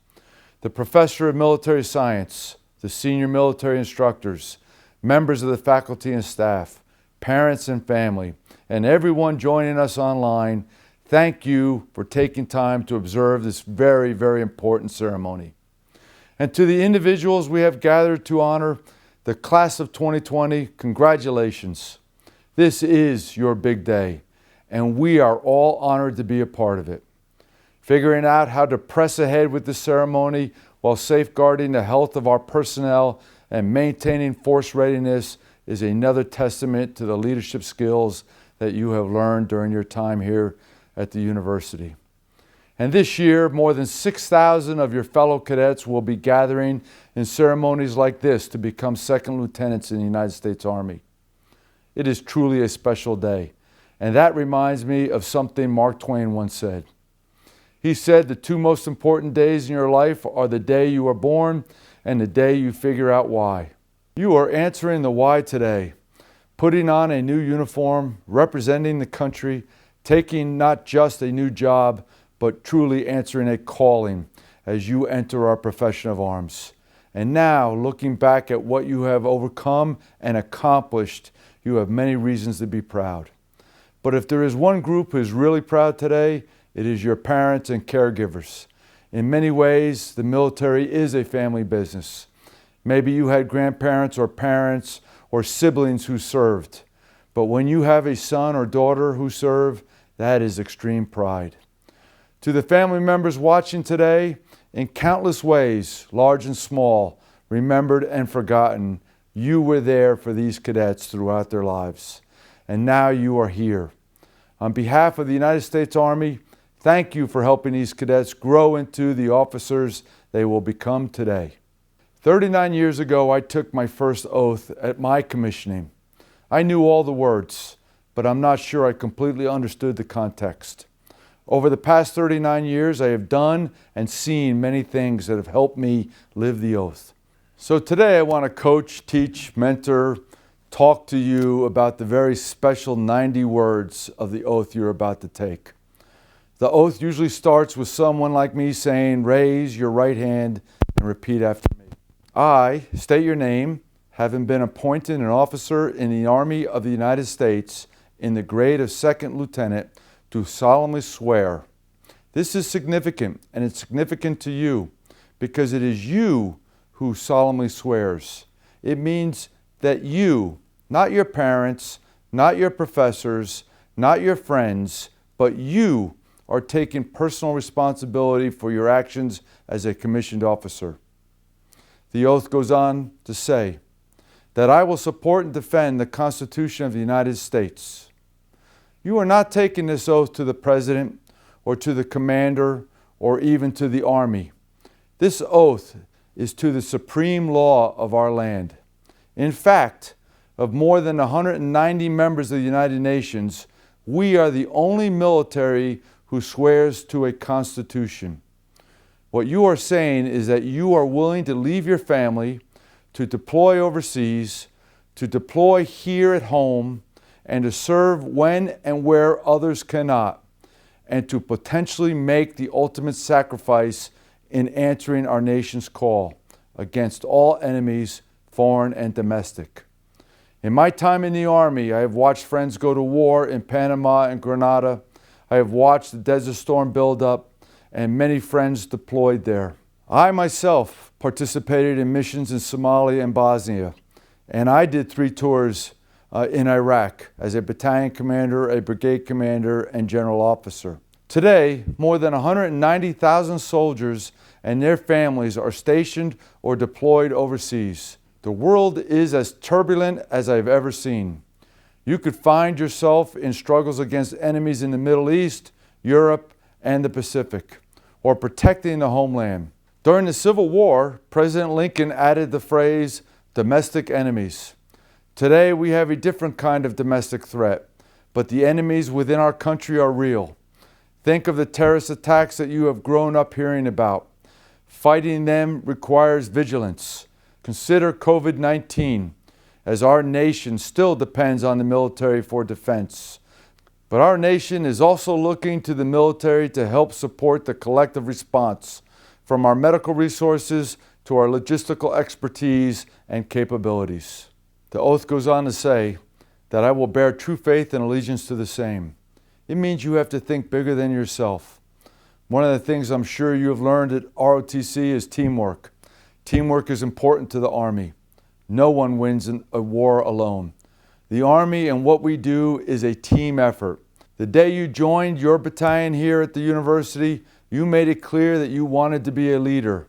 The Professor of Military Science, the senior military instructors, members of the faculty and staff, parents and family, and everyone joining us online, thank you for taking time to observe this very, very important ceremony. And to the individuals we have gathered to honor, the class of 2020, congratulations. This is your big day, and we are all honored to be a part of it. Figuring out how to press ahead with the ceremony while safeguarding the health of our personnel and maintaining force readiness is another testament to the leadership skills that you have learned during your time here at the university. And this year, more than 6,000 of your fellow cadets will be gathering in ceremonies like this to become second lieutenants in the United States Army. It is truly a special day, and that reminds me of something Mark Twain once said. He said the two most important days in your life are the day you are born and the day you figure out why. You are answering the why today, putting on a new uniform, representing the country, taking not just a new job, but truly answering a calling as you enter our profession of arms. And now, looking back at what you have overcome and accomplished, you have many reasons to be proud. But if there is one group who is really proud today, it is your parents and caregivers. In many ways, the military is a family business. Maybe you had grandparents or parents or siblings who served. But when you have a son or daughter who serve, that is extreme pride. To the family members watching today, in countless ways, large and small, remembered and forgotten, you were there for these cadets throughout their lives. And now you are here. On behalf of the United States Army, thank you for helping these cadets grow into the officers they will become today. 39 years ago, I took my first oath at my commissioning. I knew all the words, but I'm not sure I completely understood the context. Over the past 39 years, I have done and seen many things that have helped me live the oath. So today I want to coach, teach, mentor, talk to you about the very special 90 words of the oath you're about to take. The oath usually starts with someone like me saying, raise your right hand and repeat after me. I state your name, having been appointed an officer in the Army of the United States in the grade of second lieutenant, to solemnly swear. This is significant, and it's significant to you because it is you who solemnly swears. It means that you, not your parents, not your professors, not your friends, but you are taking personal responsibility for your actions as a commissioned officer. The oath goes on to say that I will support and defend the Constitution of the United States. You are not taking this oath to the President or to the commander or even to the Army. This oath is to the supreme law of our land. In fact, of more than 190 members of the United Nations, we are the only military who swears to a constitution. What you are saying is that you are willing to leave your family, to deploy overseas, to deploy here at home, and to serve when and where others cannot, and to potentially make the ultimate sacrifice in answering our nation's call against all enemies, foreign and domestic. In my time in the Army, I have watched friends go to war in Panama and Grenada. I have watched the Desert Storm build up, and many friends deployed there. I myself participated in missions in Somalia and Bosnia, and I did 3 tours in Iraq as a battalion commander, a brigade commander, and general officer. Today, more than 190,000 soldiers and their families are stationed or deployed overseas. The world is as turbulent as I've ever seen. You could find yourself in struggles against enemies in the Middle East, Europe, and the Pacific, or protecting the homeland. During the Civil War, President Lincoln added the phrase, Domestic enemies. Today we have a different kind of domestic threat, but the enemies within our country are real. Think of the terrorist attacks that you have grown up hearing about. Fighting them requires vigilance. Consider COVID-19, as our nation still depends on the military for defense. But our nation is also looking to the military to help support the collective response, from our medical resources to our logistical expertise and capabilities. The oath goes on to say that I will bear true faith and allegiance to the same. It means you have to think bigger than yourself. One of the things I'm sure you have learned at ROTC is teamwork. Teamwork is important to the Army. No one wins a war alone. The Army and what we do is a team effort. The day you joined your battalion here at the university, you made it clear that you wanted to be a leader.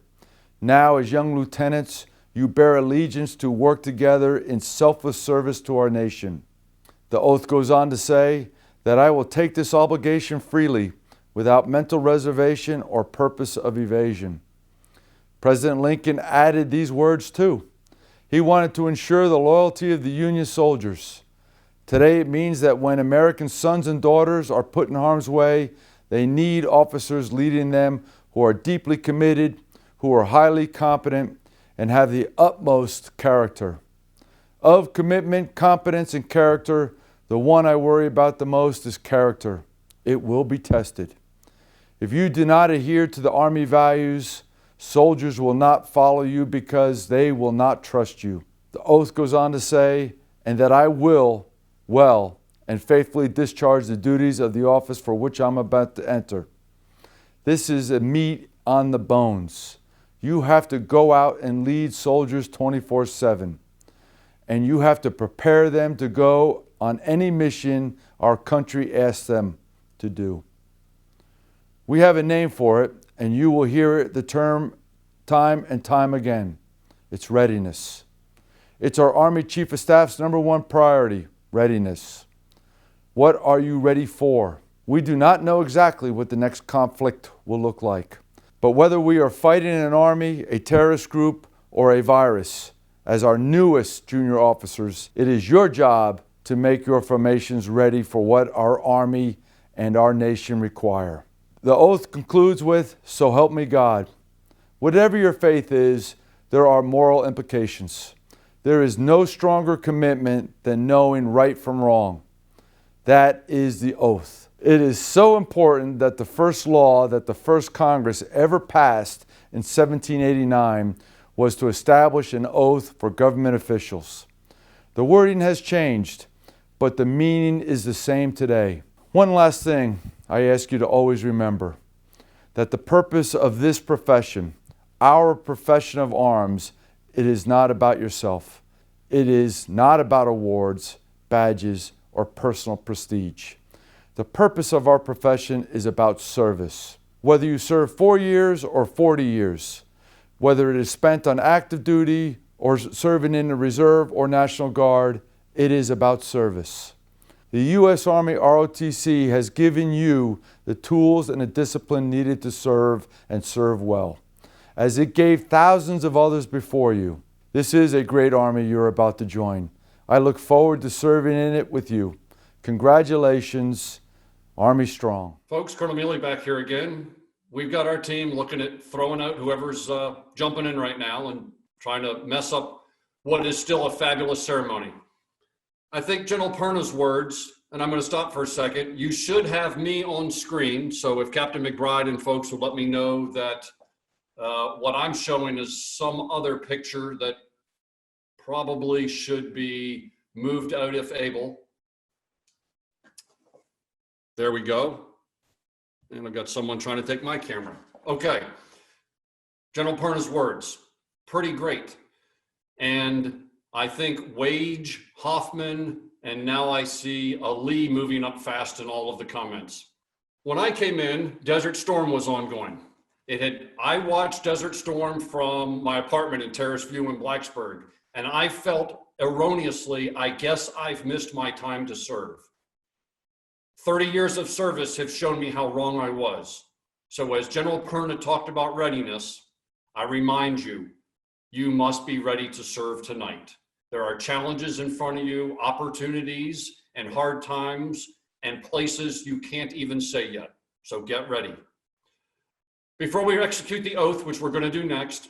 Now, as young lieutenants, you bear allegiance to work together in selfless service to our nation. The oath goes on to say that I will take this obligation freely, without mental reservation or purpose of evasion. President Lincoln added these words too. He wanted to ensure the loyalty of the Union soldiers. Today it means that when American sons and daughters are put in harm's way, they need officers leading them who are deeply committed, who are highly competent, and have the utmost character. Of commitment, competence, and character, the one I worry about the most is character. It will be tested. If you do not adhere to the Army values, soldiers will not follow you because they will not trust you. The oath goes on to say, and that I will well and faithfully discharge the duties of the office for which I'm about to enter. This is a meat on the bones. You have to go out and lead soldiers 24/7, and you have to prepare them to go on any mission our country asks them to do. We have a name for it, and you will hear the term time and time again. It's readiness. It's our Army Chief of Staff's #1 priority, readiness. What are you ready for? We do not know exactly what the next conflict will look like. But whether we are fighting an army, a terrorist group, or a virus, as our newest junior officers, it is your job to make your formations ready for what our Army and our nation require. The oath concludes with, so help me God. Whatever your faith is, there are moral implications. There is no stronger commitment than knowing right from wrong. That is the oath. It is so important that the first law that the first Congress ever passed in 1789 was to establish an oath for government officials. The wording has changed, but the meaning is the same today. One last thing I ask you to always remember, that the purpose of this profession, our profession of arms, it is not about yourself. It is not about awards, badges, or personal prestige. The purpose of our profession is about service. Whether you serve 4 years or 40 years, whether it is spent on active duty or serving in the Reserve or National Guard, it is about service. The U.S. Army ROTC has given you the tools and the discipline needed to serve and serve well, as it gave thousands of others before you. This is a great Army you're about to join. I look forward to serving in it with you. Congratulations, Army Strong. Folks, Colonel Mealy back here again. We've got our team looking at throwing out whoever's jumping in right now and trying to mess up what is still a fabulous ceremony. I think General Perna's words, and I'm going to stop for a second, you should have me on screen. So if Captain McBride and folks would let me know that what I'm showing is some other picture that probably should be moved out if able. There we go. And I've got someone trying to take my camera. Okay. General Perna's words, pretty great. And I think Wage, Hoffman, and now I see Ali moving up fast in all of the comments. When I came in, Desert Storm was ongoing. I watched Desert Storm from my apartment in Terrace View in Blacksburg, and I felt erroneously, I guess I've missed my time to serve. 30 years of service have shown me how wrong I was. So as General Perna talked about readiness, I remind you, you must be ready to serve tonight. There are challenges in front of you, opportunities and hard times and places you can't even say yet. So get ready. Before we execute the oath, which we're going to do next,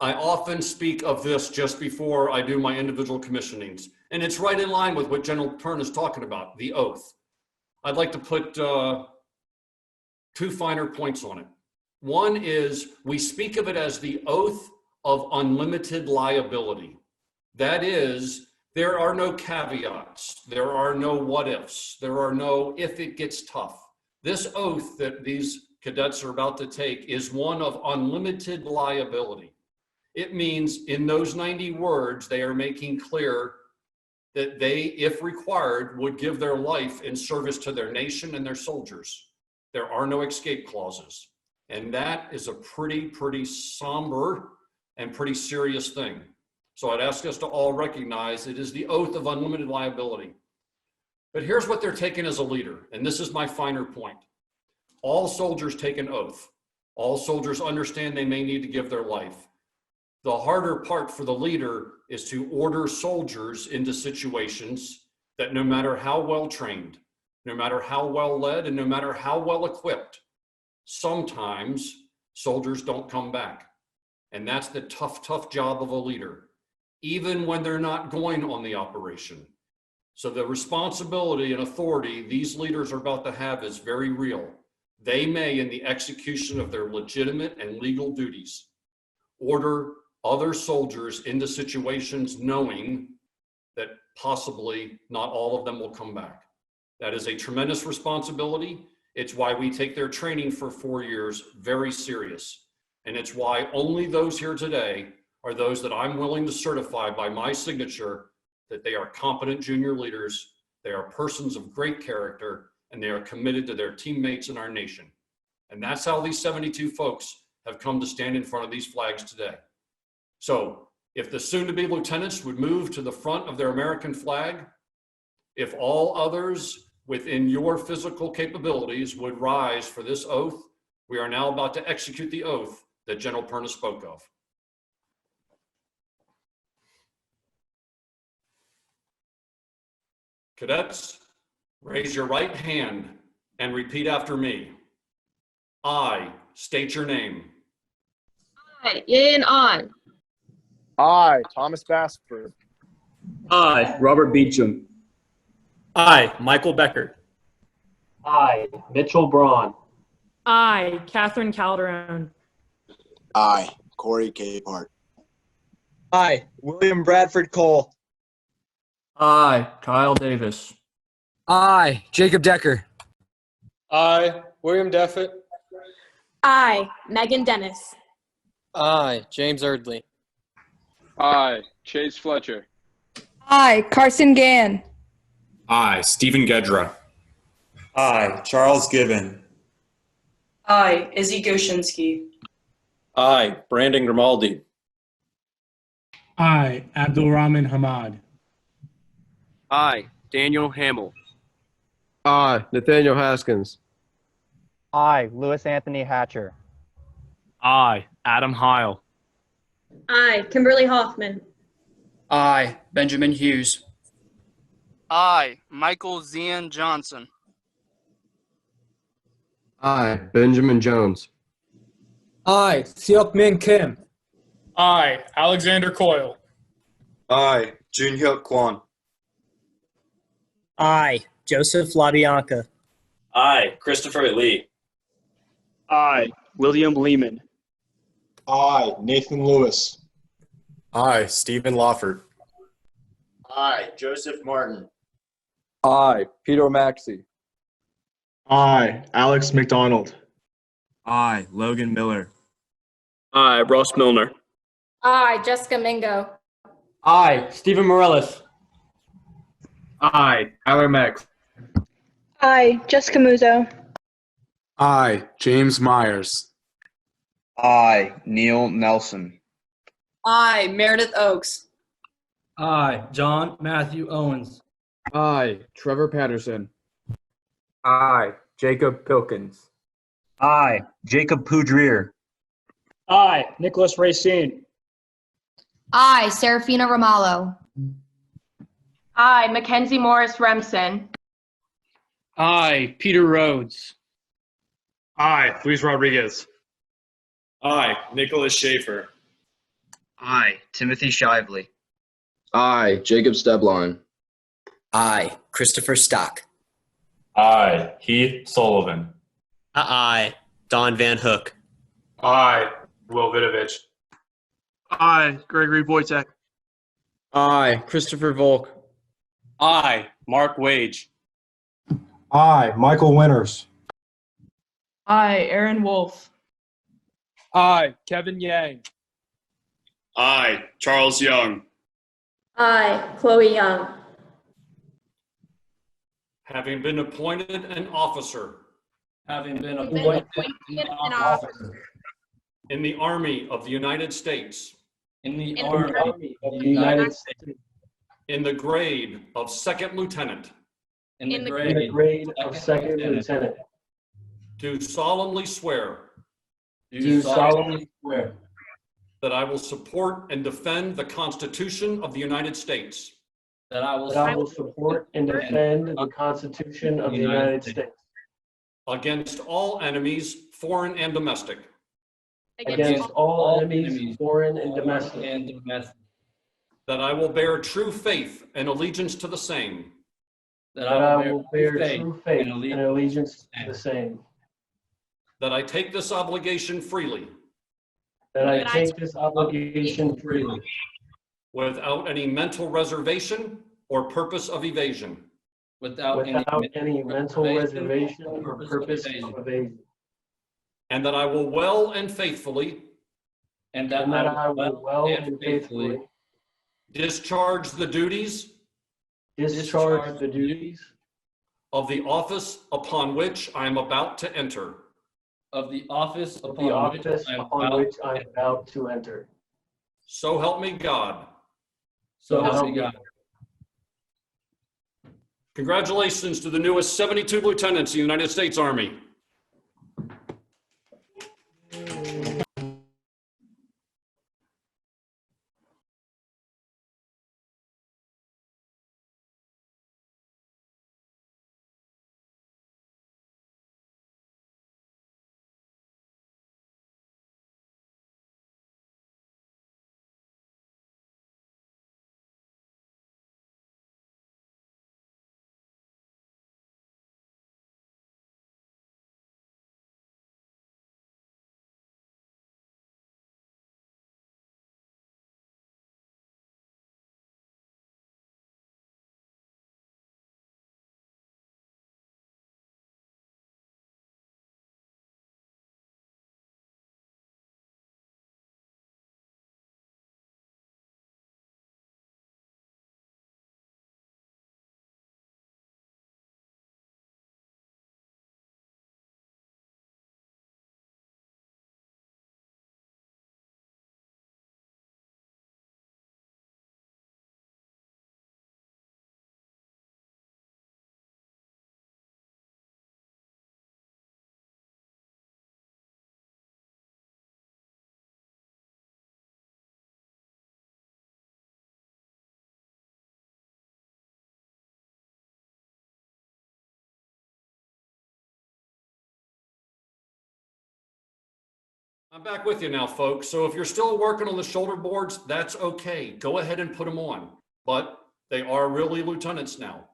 I often speak of this just before I do my individual commissionings, and it's right in line with what General Pern is talking about, the oath. I'd like to put two finer points on it. One is we speak of it as the oath of unlimited liability. That is, there are no caveats, there are no what ifs, there are no if it gets tough. This oath that these cadets are about to take is one of unlimited liability. It means in those 90 words, they are making clear that they, if required, would give their life in service to their nation and their soldiers. There are no escape clauses. And that is a pretty somber and pretty serious thing. So I'd ask us to all recognize it is the oath of unlimited liability. But here's what they're taking as a leader, and this is my finer point. All soldiers take an oath. All soldiers understand they may need to give their life. The harder part for the leader is to order soldiers into situations that no matter how well trained, no matter how well led, and no matter how well equipped, sometimes soldiers don't come back. And that's the tough job of a leader, even when they're not going on the operation. So the responsibility and authority these leaders are about to have is very real. They may, in the execution of their legitimate and legal duties, order other soldiers into situations knowing that possibly not all of them will come back. That is a tremendous responsibility. It's why we take their training for 4 years very serious. And it's why only those here today are those that I'm willing to certify by my signature that they are competent junior leaders, they are persons of great character, and they are committed to their teammates and our nation. And that's how these 72 folks have come to stand in front of these flags today. So if the soon-to-be lieutenants would move to the front of their American flag, if all others within your physical capabilities would rise for this oath, we are now about to execute the oath that General Perna spoke of. Cadets, raise your right hand and repeat after me. I state your name. I, Ian On. I, Thomas Basford. I, Robert Beecham. I, Michael Becker. I, Mitchell Braun. I, Catherine Calderon. I, Corey Capehart. I, William Bradford Cole. I, Kyle Davis. I, Jacob Decker. I, William Deffett. I, Megan Dennis. I, James Erdley. I, Chase Fletcher. I, Carson Gann. I, Stephen Gedra. I, Charles Gibbon. I, Izzy Goshinsky. I, Brandon Grimaldi. I, Abdulrahman Hamad. I, Daniel Hamill. I, Nathaniel Haskins. I, Louis Anthony Hatcher. I, Adam Heil. I, Kimberly Hoffman. I, Benjamin Hughes. I, Michael Zian Johnson. I, Benjamin Jones. I, Seok Min Kim. I, Alexander Coyle. I, Junhyuk Kwon. I, Joseph LaBianca. I, Christopher Lee. I, William Lehman. I, Nathan Lewis. I, Stephen Lawford. I, Joseph Martin. I, Peter Maxey. I, Alex McDonald. I, Logan Miller. I, Ross Milner. I, Jessica Mingo. I, Stephen Morellis. I, Tyler Mex. I, Jessica Muzo. I, James Myers. I, Neil Nelson. I, Meredith Oakes. I, John Matthew Owens. I, Trevor Patterson. I, Jacob Pilkins. I, Jacob Poudrier. I, Nicholas Racine. I, Serafina Ramallo. I, Mackenzie Morris Remsen. I, Peter Rhodes. I, Luis Rodriguez. I, Nicholas Schaefer. I, Timothy Shively. I, Jacob Stebline. I, Christopher Stock. I, Heath Sullivan. I, Don Van Hook. I, Will Vidovich. I, Gregory Wojtek. I, Christopher Volk. I, Mark Wage. I, Michael Winters. I, Aaron Wolf. I, Kevin Yang. I, Charles Young. I, Chloe Young. Having been appointed an officer Having been appointed an officer in the Army of the United States in the Army of the United States in the grade of second lieutenant, in the in the grade of second lieutenant, do solemnly swear do solemnly swear that I will support and defend the Constitution of the United States that I will support and defend the Constitution of the United States against all enemies, foreign and domestic, against all enemies, foreign and domestic, that I will bear true faith and allegiance to the same, that I will bear true faith and allegiance to the same, that I take this obligation freely that I take this obligation freely without any mental reservation or purpose of evasion, without any mental reservation or purpose of evasion, and that I will well and faithfully and that I will well and faithfully discharge the duties of the office upon which I am about to enter. of the office upon which I am about to enter. So help me God. So help me God. Congratulations to the newest 72 lieutenants in the United States Army. I'm back with you now, folks. So if you're still working on the shoulder boards, that's okay. Go ahead and put them on, but they are really lieutenants now.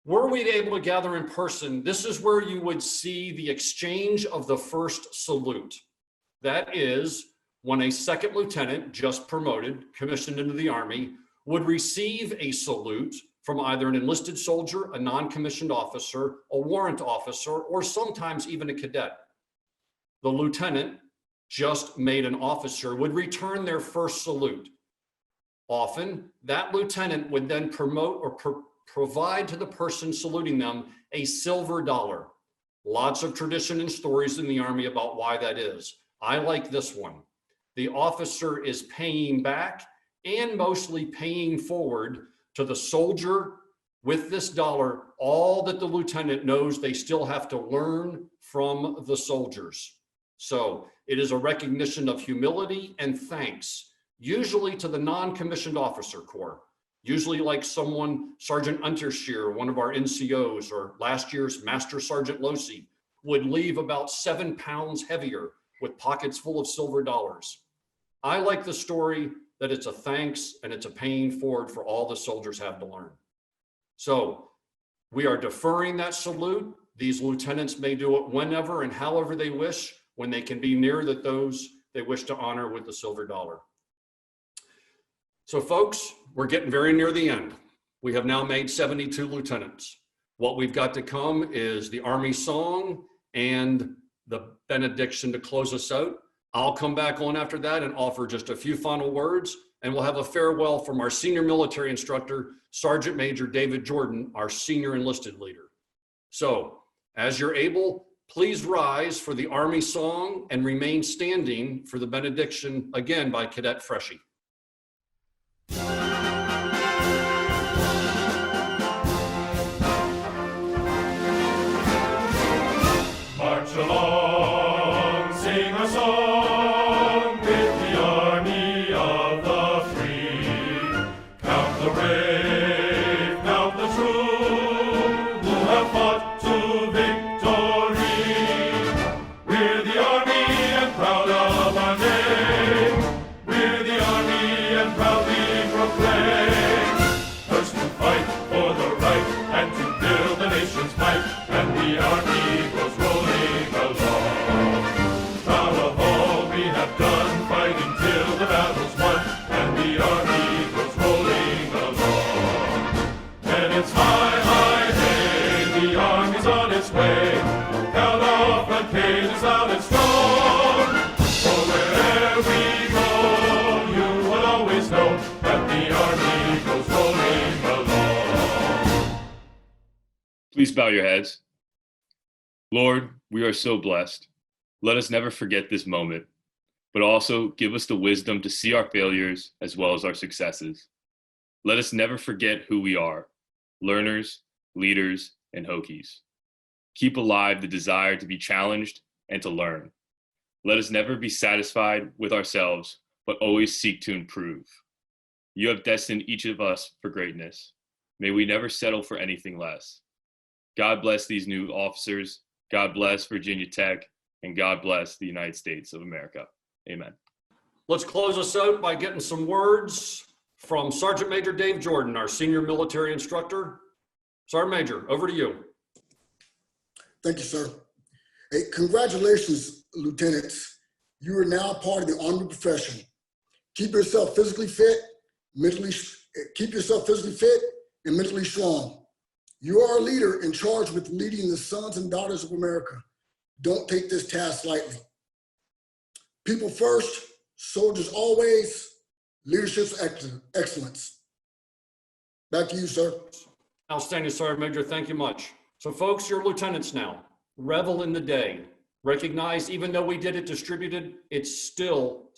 Were we able to gather in person, this is where you would see the exchange of the first salute. That is when a second lieutenant, just promoted, commissioned into the Army, would receive a salute from either an enlisted soldier, a non-commissioned officer, a warrant officer, or sometimes even a cadet. The lieutenant, just made an officer, would return their first salute. Often, that lieutenant would then promote or provide to the person saluting them a silver dollar. Lots of tradition and stories in the Army about why that is. I like this one. The officer is paying back and mostly paying forward to the soldier with this dollar all that the lieutenant knows they still have to learn from the soldiers. So it is a recognition of humility and thanks usually to the non-commissioned officer corps, usually like someone, Sergeant Untershear, one of our NCOs, or last year's Master Sergeant Losi, would leave about 7 pounds heavier with pockets full of silver dollars. I like the story that it's a thanks and it's a paying forward for all the soldiers have to learn. So we are deferring that salute. These lieutenants may do it whenever and however they wish, when they can be near those they wish to honor with the silver dollar. So folks, we're getting very near the end. We have now made 72 lieutenants. What we've got to come is the Army song and the benediction to close us out. I'll come back on after that and offer just a few final words, and we'll have a farewell from our senior military instructor, Sergeant Major David Jordan, our senior enlisted leader. So, as you're able, please rise for the Army song and remain standing for the benediction, again by Cadet Freshie. March along, sing a song with the army of the free. Count the brave, count the true, who have fought to victory. We're the army and proud of our name. We're the army and proudly proclaim. First to fight for the right and to build the nation's might, and the army goes rolling along. Proud of all we have done, fighting till the battle's won, and the army goes rolling along. And it's high, high, hey, the army's on its way. Count off the cages loud and strong. For wherever we go, you will always know that the army goes rolling along. Please bow your heads. Lord, we are so blessed. Let us never forget this moment, but also give us the wisdom to see our failures as well as our successes. Let us never forget who we are, learners, leaders, and Hokies. Keep alive the desire to be challenged and to learn. Let us never be satisfied with ourselves, but always seek to improve. You have destined each of us for greatness. May we never settle for anything less. God bless these new officers. God bless Virginia Tech, and God bless the United States of America. Amen. Let's close us out by getting some words from Sergeant Major Dave Jordan, our senior military instructor. Sergeant Major, over to you. Thank you, sir. Hey, congratulations, lieutenants. You are now part of the Army profession. Keep yourself physically fit, and mentally strong. You are a leader in charge with leading the sons and daughters of America. Don't take this task lightly. People first, soldiers always, leadership's excellence. Back to you, sir. Outstanding, Sergeant Major. Thank you much. So folks, you're lieutenants now. Revel in the day. Recognize, even though we did it distributed, it's still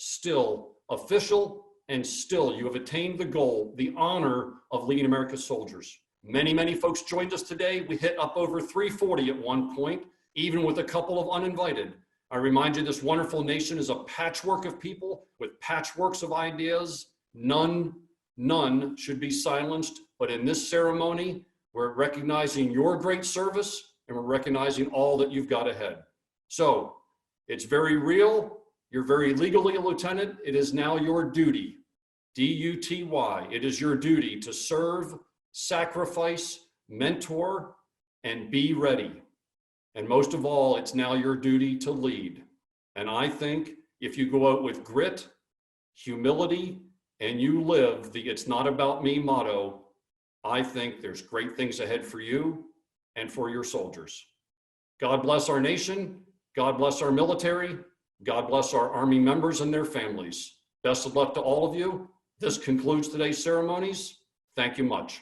official, and still you have attained the goal, the honor of leading America's soldiers. Many, many folks joined us today. We hit up over 340 at one point, even with a couple of uninvited. I remind you, this wonderful nation is a patchwork of people with patchworks of ideas. None should be silenced. But in this ceremony, we're recognizing your great service and we're recognizing all that you've got ahead. So it's very real. You're very legally a lieutenant. It is now your duty, D-U-T-Y. It is your duty to serve, sacrifice, mentor, and be ready. And most of all, it's now your duty to lead. And I think if you go out with grit, humility, and you live the "it's not about me" motto, I think there's great things ahead for you and for your soldiers. God bless our nation. God bless our military. God bless our Army members and their families. Best of luck to all of you. This concludes today's ceremonies. Thank you much.